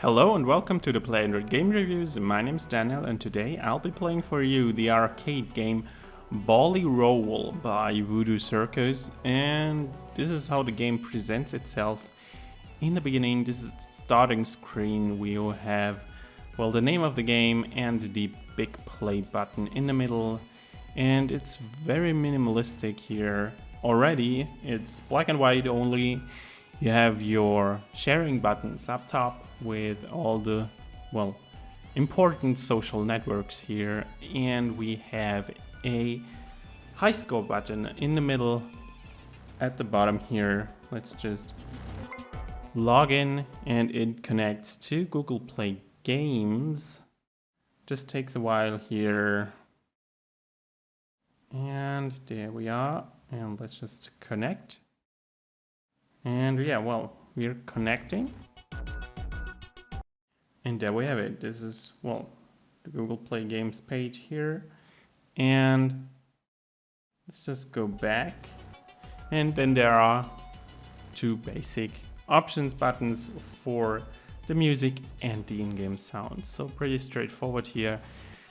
Hello and welcome to the Play Android Game Reviews. My name is Daniel and today I'll be playing for you the arcade game Bally Roll by Voodoo Circus, and this is how the game presents itself. In the beginning, this is the starting screen. We will have, well, the name of the game and the big play button in the middle, and it's very minimalistic here. Already, it's black and white only. You have your sharing buttons up top with all the, well, important social networks here, and we have a high score button in the middle at the bottom here. Let's just log in and it connects to Google Play Games. Just takes a while here. And there we are. And let's just connect. And yeah, well, we're connecting. And there we have it. This is, well, the Google Play Games page here. And let's just go back. And then there are two basic options buttons for the music and the in-game sound. So pretty straightforward here.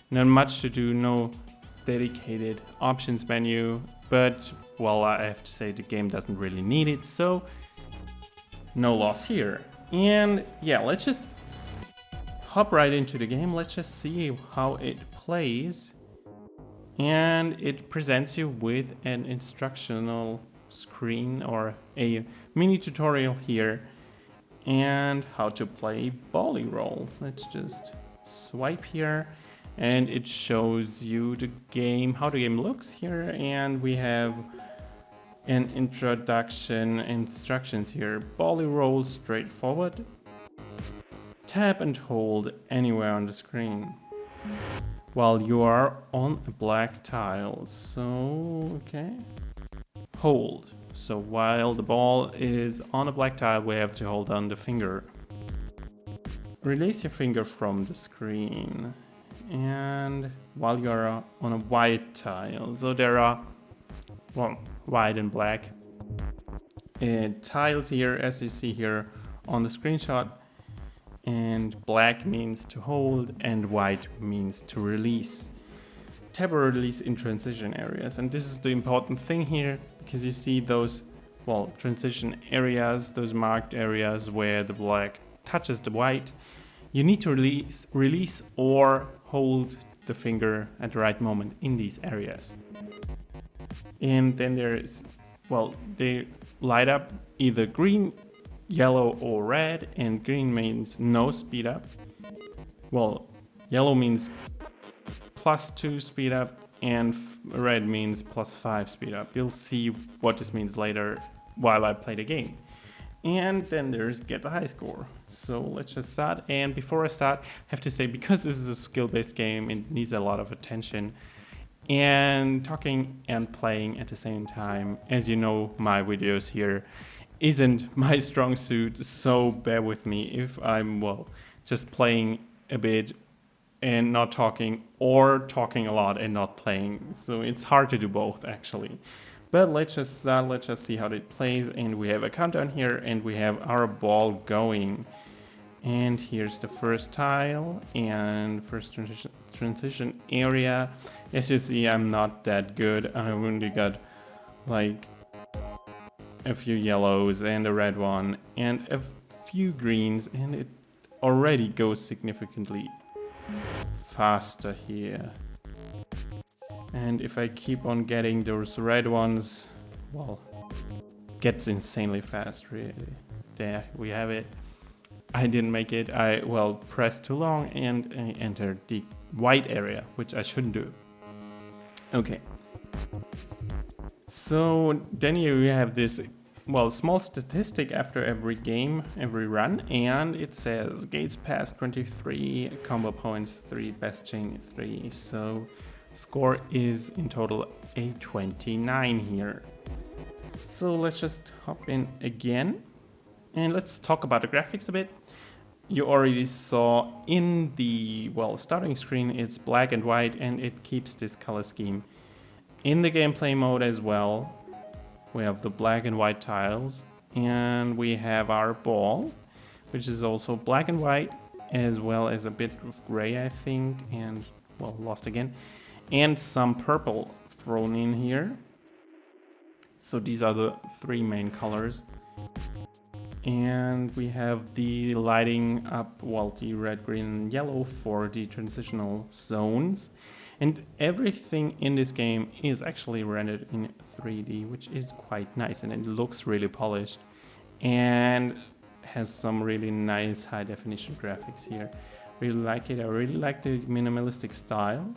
Not much to do, no dedicated options menu. But, well, I have to say the game doesn't really need it. So no loss here. And yeah, let's just hop right into the game. Let's just see how it plays. And it presents you with an instructional screen or a mini tutorial here and how to play Bally Roll. Let's just swipe here and it shows you the game, how the game looks here, and we have an introduction instructions here. Bally Roll straightforward. Tap and hold anywhere on the screen while you are on a black tile. So, okay. Hold. So while the ball is on a black tile, we have to hold on the finger. Release your finger from the screen. And while you're on a white tile, so there are, well, white and black tiles here, as you see here on the screenshot. And black means to hold and white means to release. Tap or release in transition areas. And this is the important thing here, because you see those, well, transition areas, those marked areas where the black touches the white. You need to release or hold the finger at the right moment in these areas. And then there is, well, they light up either green, yellow or red, and green means no speed up. Well, yellow means +2 speed up and red means +5 speed up. You'll see what this means later while I play the game. And then there's get the high score. So let's just start. And before I start, I have to say, because this is a skill-based game, it needs a lot of attention. And talking and playing at the same time, as you know, my videos here isn't my strong suit, so bear with me if I'm, well, just playing a bit and not talking, or talking a lot and not playing. So it's hard to do both, actually. But let's just start, let's just see how it plays. And we have a countdown here and we have our ball going. And here's the first tile and first transition area. As you see, I'm not that good. I only got like a few yellows and a red one and a few greens, and it already goes significantly faster here. And if I keep on getting those red ones, well, gets insanely fast, really. There we have it. I didn't make it. I, well, pressed too long and I entered the white area, which I shouldn't do. Okay. So then you have this, well, small statistic after every game, every run, and it says gates passed 23, combo points 3, best chain 3. So score is in total a 29 here. So let's just hop in again and let's talk about the graphics a bit. You already saw in the, well, starting screen, it's black and white and it keeps this color scheme. In the gameplay mode as well, we have the black and white tiles and we have our ball. which is also black and white, as well as a bit of gray, I think, and, well, lost again. And some purple thrown in here. So these are the three main colors. And we have the lighting up, well, the red, green, and yellow for the transitional zones. And everything in this game is actually rendered in 3D, which is quite nice, and it looks really polished and has some really nice high definition graphics here. Really like it. I really like the minimalistic style.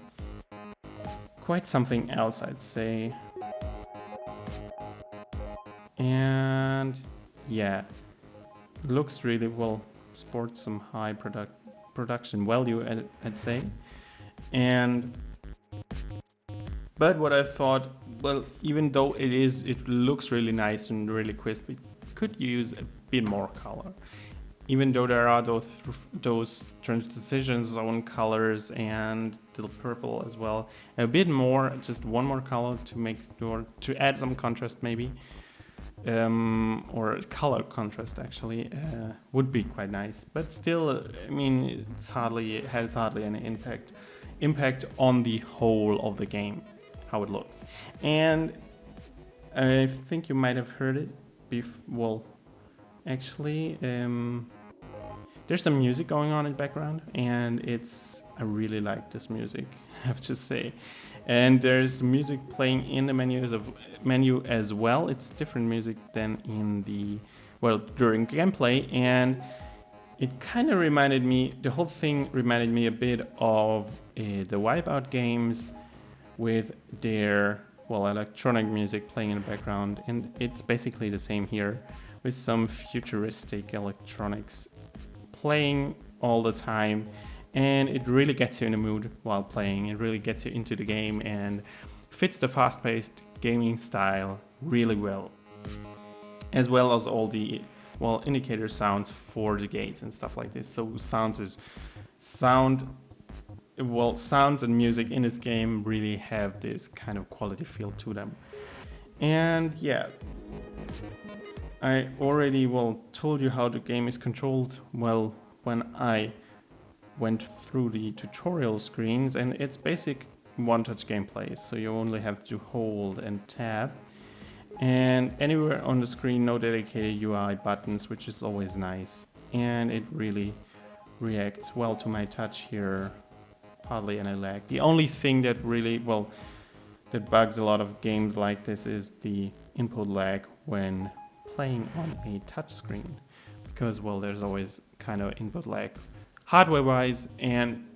Quite something else, I'd say. And yeah, looks really well, sports some high production value, I'd say. And but what I thought, well, even though it looks really nice and really crisp, it could use a bit more color. Even though there are those transition zone colors and the purple as well, a bit more, just one more color to add some contrast maybe. Or color contrast actually would be quite nice, but still, I mean, it has hardly any impact on the whole of the game, how it looks. And I think you might have heard it well, actually, there's some music going on in the background, and I really like this music, I have to say. And there's music playing in the menu as well. It's different music than during gameplay, and it kind of the whole thing reminded me a bit of the Wipeout games with their, electronic music playing in the background. And it's basically the same here, with some futuristic electronics playing all the time. And it really gets you in the mood while playing. It really gets you into the game and fits the fast-paced gaming style really well. As well as all the, indicator sounds for the gates and stuff like this. So sounds and music in this game really have this kind of quality feel to them. And yeah, I already, told you how the game is controlled, when I went through the tutorial screens, and it's basic one-touch gameplay, so you only have to hold and tap, and anywhere on the screen no dedicated UI buttons, which is always nice, and it really reacts well to my touch here, hardly any lag. The only thing that really, that bugs a lot of games like this is the input lag when playing on a touch screen, because there's always kind of input lag hardware-wise, and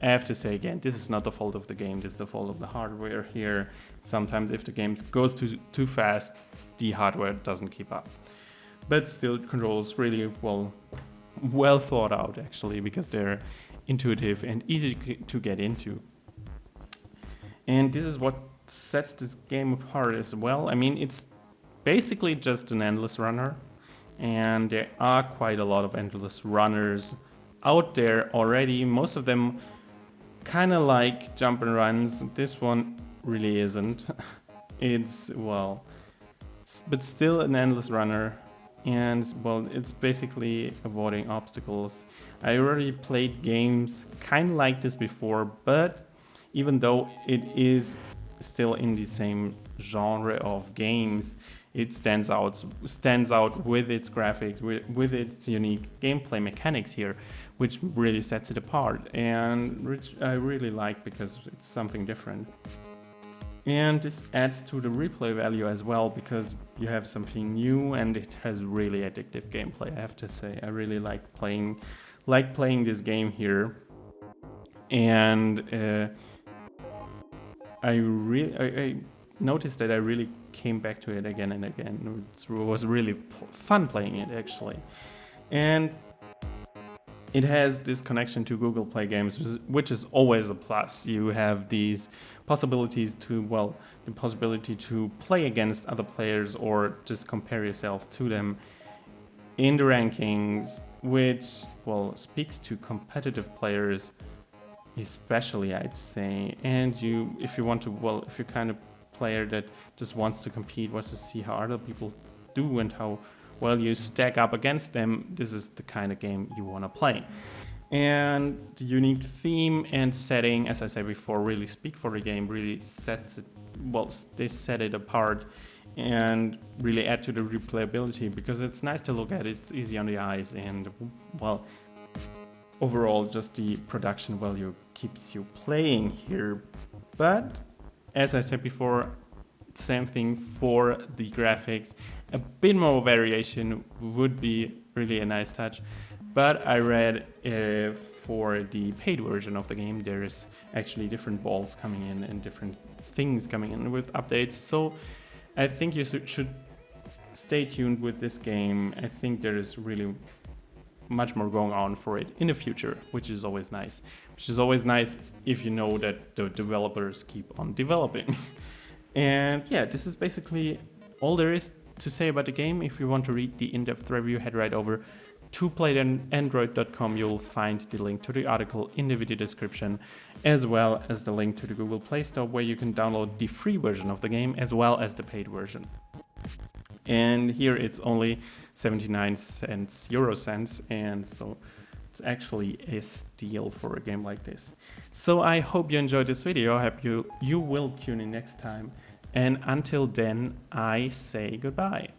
I have to say again, this is not the fault of the game, this is the fault of the hardware here. Sometimes if the game goes too fast, the hardware doesn't keep up. But still, controls really well thought out actually, because they're intuitive and easy to get into. And this is what sets this game apart as well. I mean, it's basically just an endless runner, and there are quite a lot of endless runners out there already. Most of them kind of like jump and runs. This one really isn't. It's, but still an endless runner. And, it's basically avoiding obstacles. I already played games kind of like this before, but even though it is still in the same genre of games, it stands out with its graphics, with its unique gameplay mechanics here, which really sets it apart, and which I really like because it's something different. And this adds to the replay value as well, because you have something new and it has really addictive gameplay, I have to say. I really like playing this game here. And I noticed that I really came back to it again and again. It was really fun playing it actually. And it has this connection to Google Play Games, which is always a plus. You have these possibilities to, the possibility to play against other players or just compare yourself to them in the rankings, which, speaks to competitive players especially, I'd say. And if you're kind of player that just wants to compete, wants to see how other people do and how while you stack up against them, this is the kind of game you want to play. And the unique theme and setting, as I said before, really speak for the game, really sets it, well, they set it apart and really add to the replayability, because it's nice to look at, it's easy on the eyes, and well, overall just the production value keeps you playing here. But as I said before, same thing for the graphics, a bit more variation would be really a nice touch. But I read for the paid version of the game, there is actually different balls coming in and different things coming in with updates. So I think you should stay tuned with this game. I think there is really much more going on for it in the future, which is always nice. Which is always nice if you know that the developers keep on developing. And yeah, this is basically all there is to say about the game. If you want to read the in-depth review, head right over to playandandroid.com. You'll find the link to the article in the video description, as well as the link to the Google Play Store, where you can download the free version of the game as well as the paid version. And here it's only 79 cents, euro cents, and so it's actually a steal for a game like this. So I hope you enjoyed this video. I hope you will tune in next time. And until then, I say goodbye.